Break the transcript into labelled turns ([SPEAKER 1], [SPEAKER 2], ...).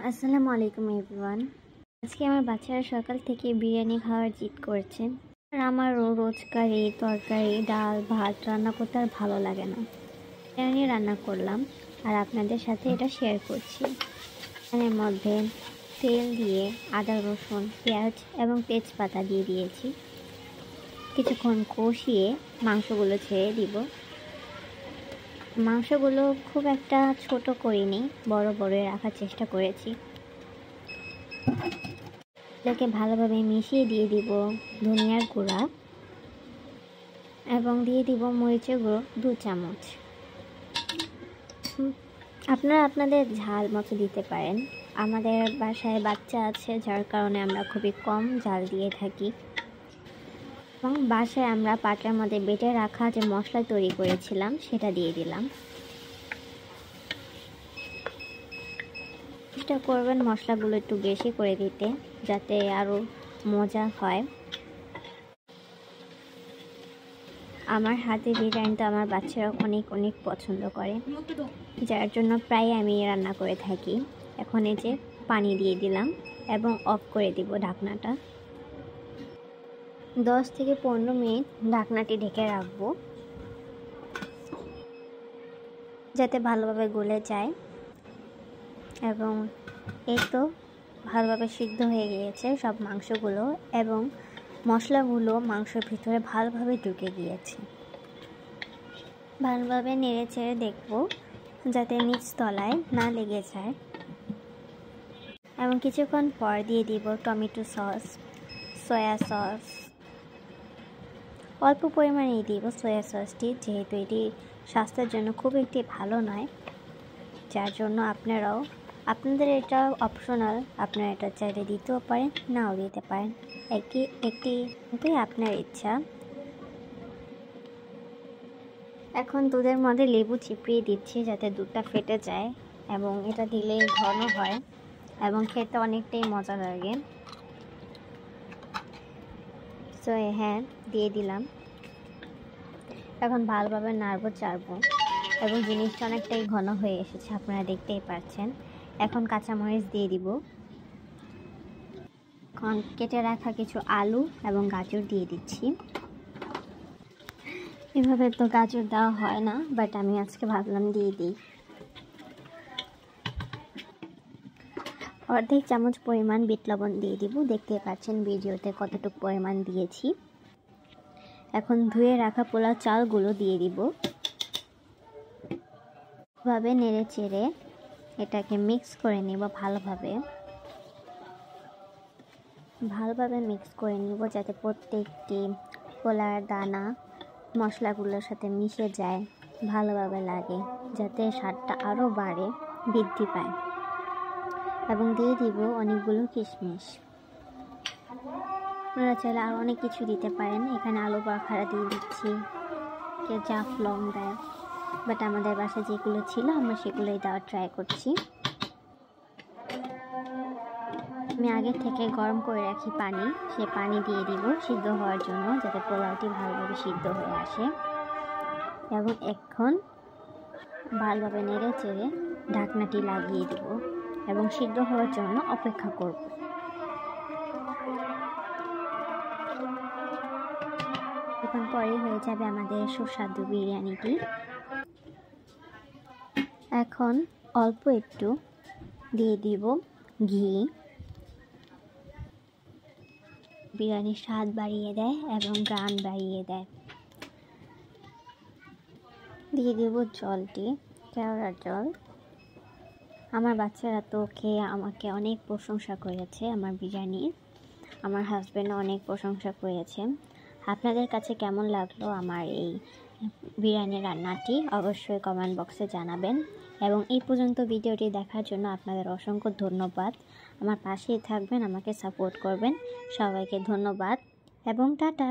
[SPEAKER 1] আসসালামু আলাইকুম এভরিওয়ান। আজকে আমার বাচ্চারা সকাল থেকে বিরিয়ানি খাওয়ার জিদ করছে। আর আমারও রোজকার এই তরকারি ডাল ভাত রান্না করতে আর ভালো লাগে না। বিরিয়ানি রান্না করলাম আর আপনাদের সাথে এটা শেয়ার করছি। এর মধ্যে তেল দিয়ে আদা রসুন পেঁয়াজ এবং তেজপাতা দিয়ে দিয়েছি। কিছুক্ষণ কষিয়ে মাংসগুলো ছেড়ে দিব। মাংসগুলো খুব একটা ছোট করিনি, বড় বড় রাখার চেষ্টা করেছি। এটাকে ভালোভাবে মিশিয়ে দিয়ে দিব ধনিয়ার গুঁড়া এবং দিয়ে দিব মরিচের গুঁড়ো 2 চামচ। আপনারা আপনাদের ঝাল মতো দিতে পারেন। আমাদের বাসায় বাচ্চা আছে, যার কারণে আমরা খুবই কম ঝাল দিয়ে থাকি। এবং বাসায় আমরা পাটার মধ্যে বেটে রাখা যে মশলা তৈরি করেছিলাম সেটা দিয়ে দিলাম। চেষ্টা করবেন মশলাগুলো একটু বেশি করে দিতে, যাতে আরও মজা হয়। আমার হাতে বিরিয়ানিটা আমার বাচ্চারা অনেক অনেক পছন্দ করে, যার জন্য প্রায় আমি রান্না করে থাকি। এখন এই যে পানি দিয়ে দিলাম এবং অফ করে দিব ঢাকনাটা। 10 থেকে 15 মিনিট ঢাকনাটি ঢেকে রাখবো, যাতে ভালোভাবে গলে যায়। এবং এই তো ভালোভাবে সিদ্ধ হয়ে গিয়েছে সব মাংসগুলো এবং মশলাগুলো মাংসের ভিতরে ভালোভাবে ঢুকে গিয়েছে। ভালোভাবে নেড়ে চেড়ে দেখব যাতে নিচ তলায় না লেগে যায়। এবং কিছুক্ষণ পর দিয়ে দিব টমেটো সস, সয়া সস। অল্প পরিমাণে দিব সয়া সসটি, যেহেতু এটি স্বাস্থ্যের জন্য খুব একটি ভালো নয়, যার জন্য আপনাদের এটা অপশনাল। আপনারা এটা চাইলে দিতেও পারেন, নাও দিতে পারেন, একটি আপনার ইচ্ছা। এখন দুধের মধ্যে লেবু চিপিয়ে দিচ্ছি যাতে দুধটা ফেটে যায় এবং এটা দিলে ঘন হয় এবং খেতে অনেকটাই মজা লাগে। সো হ্যাঁ, দিয়ে দিলাম। এখন ভালোভাবে নাড়বো চাড়বো এবং জিনিসটা অনেকটাই ঘন হয়ে এসেছে, আপনারা দেখতেই পাচ্ছেন। এখন কাঁচামরিচ দিয়ে দিব। এখন কেটে রাখা কিছু আলু এবং গাজর দিয়ে দিচ্ছি। এভাবে তো গাজর দেওয়া হয় না, বাট আমি আজকে ভাবলাম দিয়ে দিই। অর্ধেক চামচ পরিমাণ বিট লবণ দিয়ে দিব। দেখতে পাচ্ছেন ভিডিওতে কতটুকু পরিমাণ দিয়েছি। এখন ধুয়ে রাখা পোলাও চালগুলো দিয়ে দিব। ভাবে নেড়ে চেড়ে এটাকে মিক্স করে নেব ভালোভাবে মিক্স করে নিব, যাতে প্রত্যেকটি পোলার দানা মশলাগুলোর সাথে মিশে যায়, ভালোভাবে লাগে, যাতে স্বাদটা আরও বাড়ে, বৃদ্ধি পায়। এবং দিয়ে দিব অনেকগুলো কিশমিশ। আপনারা চাইলে আরও অনেক কিছু দিতে পারেন। এখানে আলু বাখারা দিয়ে দিচ্ছি, কেউ জাফলং দেয়, বাট আমাদের বাসায় যেগুলো ছিল আমরা সেগুলোই দেওয়ার ট্রাই করছি। আমি আগে থেকে গরম করে রাখি পানি, সে পানি দিয়ে দিব সিদ্ধ হওয়ার জন্য, যাতে পোলাওটি ভালোভাবে সিদ্ধ হয়ে আসে। এবং এখন ভালোভাবে নেড়ে চেড়ে ঢাকনাটি লাগিয়ে দিব এবং সিদ্ধ হওয়ার জন্য অপেক্ষা করব। এখন পরেই হয়ে যাবে আমাদের সুস্বাদু বিরিয়ানিটি। এখন অল্প একটু দিয়ে দিব ঘি। বিরিয়ানির স্বাদ বাড়িয়ে দেয় এবং ঘ্রাণ বাড়িয়ে দেয়। দিয়ে দেব জলটি, কেওড়ার জল। আমার বাচ্চারা তো খেয়ে আমাকে অনেক প্রশংসা করেছে আমার বিরিয়ানির। আমার হাজব্যান্ডও অনেক প্রশংসা করেছে। আপনাদের কাছে কেমন লাগলো আমার এই বিরিয়ানি রান্নাটি অবশ্যই কমেন্ট বক্সে জানাবেন। এবং এই পর্যন্ত ভিডিওটি দেখার জন্য আপনাদের অসংখ্য ধন্যবাদ। আমার পাশেই থাকবেন, আমাকে সাপোর্ট করবেন। সবাইকে ধন্যবাদ এবং টাটা।